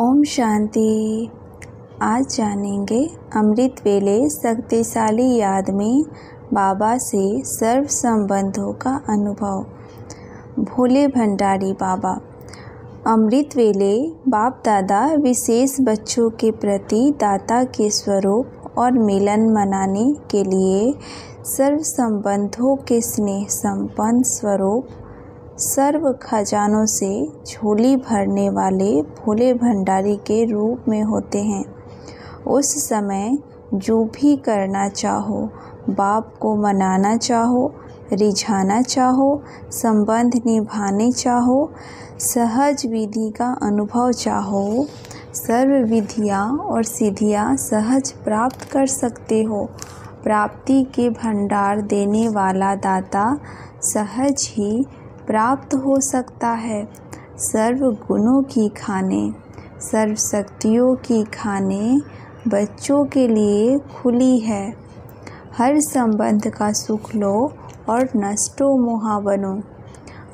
ओम शांति। आज जानेंगे अमृत वेले शक्तिशाली याद में बाबा से सर्व संबंधों का अनुभव। भोले भंडारी बाबा। अमृत वेले बाप दादा विशेष बच्चों के प्रति दाता के स्वरूप और मिलन मनाने के लिए सर्व संबंधों के स्नेह संपन्न स्वरूप सर्व खजानों से झोली भरने वाले भोले भंडारी के रूप में होते हैं। उस समय जो भी करना चाहो, बाप को मनाना चाहो, रिझाना चाहो, संबंध निभाने चाहो, सहज विधि का अनुभव चाहो, सर्व विधियाँ और सिद्धियाँ सहज प्राप्त कर सकते हो। प्राप्ति के भंडार देने वाला दाता सहज ही प्राप्त हो सकता है। सर्व गुणों की खाने, सर्व शक्तियों की खाने बच्चों के लिए खुली है। हर संबंध का सुख लो और नष्टो मोहा बनो।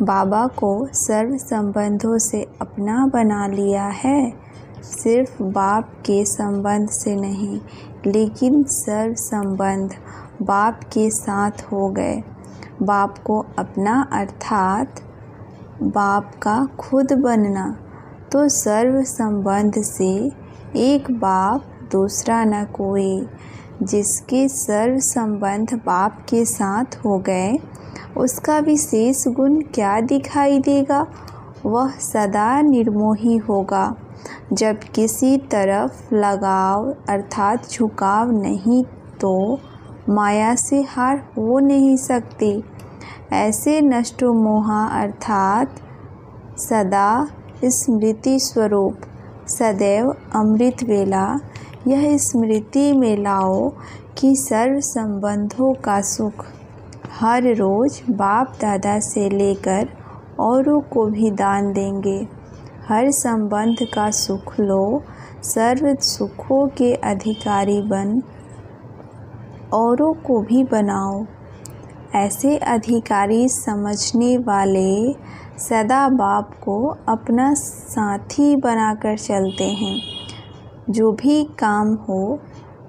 बाबा को सर्व संबंधों से अपना बना लिया है। सिर्फ बाप के संबंध से नहीं, लेकिन सर्व संबंध बाप के साथ हो गए। बाप को अपना अर्थात बाप का खुद बनना। तो सर्व संबंध से एक बाप दूसरा न कोई। जिसके सर्व संबंध बाप के साथ हो गए, उसका विशेष गुण क्या दिखाई देगा? वह सदा निर्मोही होगा। जब किसी तरफ लगाव अर्थात झुकाव नहीं, तो माया से हार हो नहीं सकती। ऐसे नष्टो मोहा अर्थात सदा स्मृति स्वरूप, सदैव अमृत वेला यह स्मृति में लाओ कि सर्व संबंधों का सुख हर रोज बाप दादा से लेकर औरों को भी दान देंगे। हर संबंध का सुख लो, सर्व सुखों के अधिकारी बन औरों को भी बनाओ। ऐसे अधिकारी समझने वाले सदा बाप को अपना साथी बनाकर चलते हैं। जो भी काम हो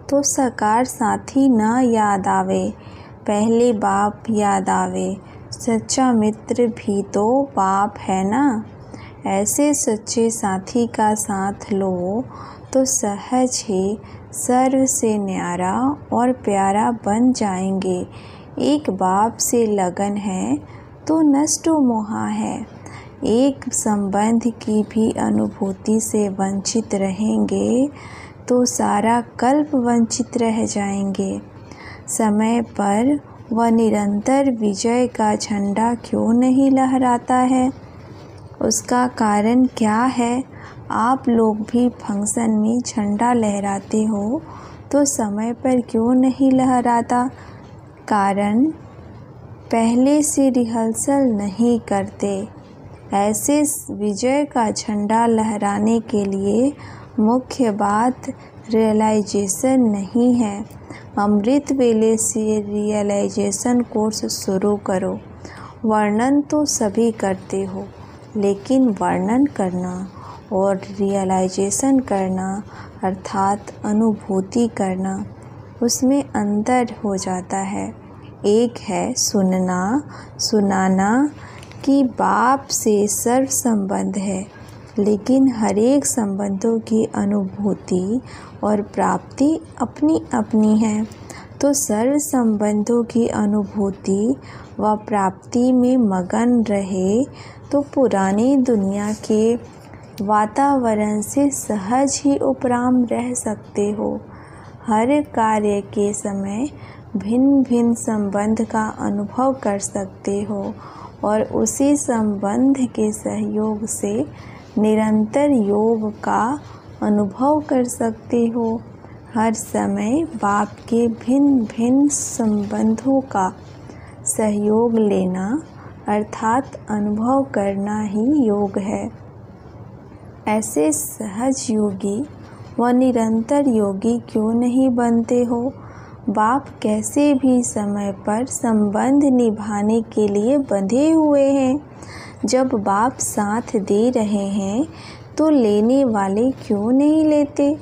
तो साकार साथी न याद आवे, पहले बाप याद आवे। सच्चा मित्र भी तो बाप है ना। ऐसे सच्चे साथी का साथ लो तो सहज ही सर्व से न्यारा और प्यारा बन जाएंगे। एक बाप से लगन है तो नष्टो मोहा है। एक संबंध की भी अनुभूति से वंचित रहेंगे तो सारा कल्प वंचित रह जाएंगे। समय पर वह निरंतर विजय का झंडा क्यों नहीं लहराता है? उसका कारण क्या है? आप लोग भी फंक्शन में झंडा लहराते हो तो समय पर क्यों नहीं लहराता? कारण पहले से रिहर्सल नहीं करते। ऐसे विजय का झंडा लहराने के लिए मुख्य बात रियलाइजेशन नहीं है। अमृत वेले से रियलाइजेशन कोर्स शुरू करो। वर्णन तो सभी करते हो, लेकिन वर्णन करना और रियलाइजेशन करना अर्थात अनुभूति करना, उसमें अंतर हो जाता है। एक है सुनना, सुनाना कि बाप से सर्व संबंध है, लेकिन हर एक संबंधों की अनुभूति और प्राप्ति अपनी अपनी है। तो सर्व संबंधों की अनुभूति व प्राप्ति में मगन रहे तो पुरानी दुनिया के वातावरण से सहज ही उपराम रह सकते हो। हर कार्य के समय भिन्न भिन्न संबंध का अनुभव कर सकते हो और उसी संबंध के सहयोग से निरंतर योग का अनुभव कर सकते हो। हर समय बाप के भिन्न भिन्न संबंधों का सहयोग लेना अर्थात अनुभव करना ही योग है। ऐसे सहज योगी व निरंतर योगी क्यों नहीं बनते हो? बाप कैसे भी समय पर संबंध निभाने के लिए बंधे हुए हैं। जब बाप साथ दे रहे हैं तो लेने वाले क्यों नहीं लेते?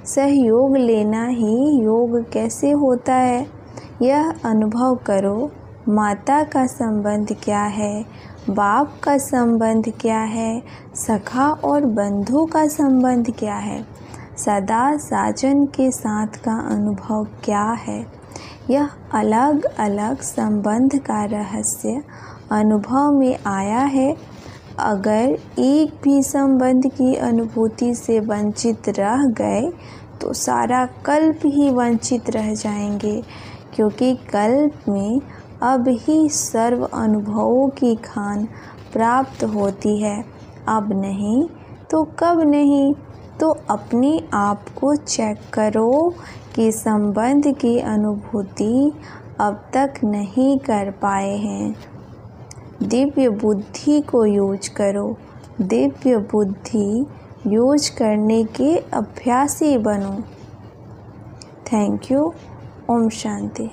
सहयोग लेना ही योग कैसे होता है, यह अनुभव करो। माता का संबंध क्या है, बाप का संबंध क्या है, सखा और बंधु का संबंध क्या है, सदा साजन के साथ का अनुभव क्या है। यह अलग अलग संबंध का रहस्य अनुभव में आया है। अगर एक भी संबंध की अनुभूति से वंचित रह गए तो सारा कल्प ही वंचित रह जाएंगे, क्योंकि कल्प में अब ही सर्व अनुभवों की खान प्राप्त होती है। अब नहीं तो कब नहीं? तो अपने आप को चेक करो कि संबंध की अनुभूति अब तक नहीं कर पाए हैं। दिव्य बुद्धि को यूज करो। दिव्य बुद्धि यूज करने के अभ्यासी बनो। Thank you. ओम शांति।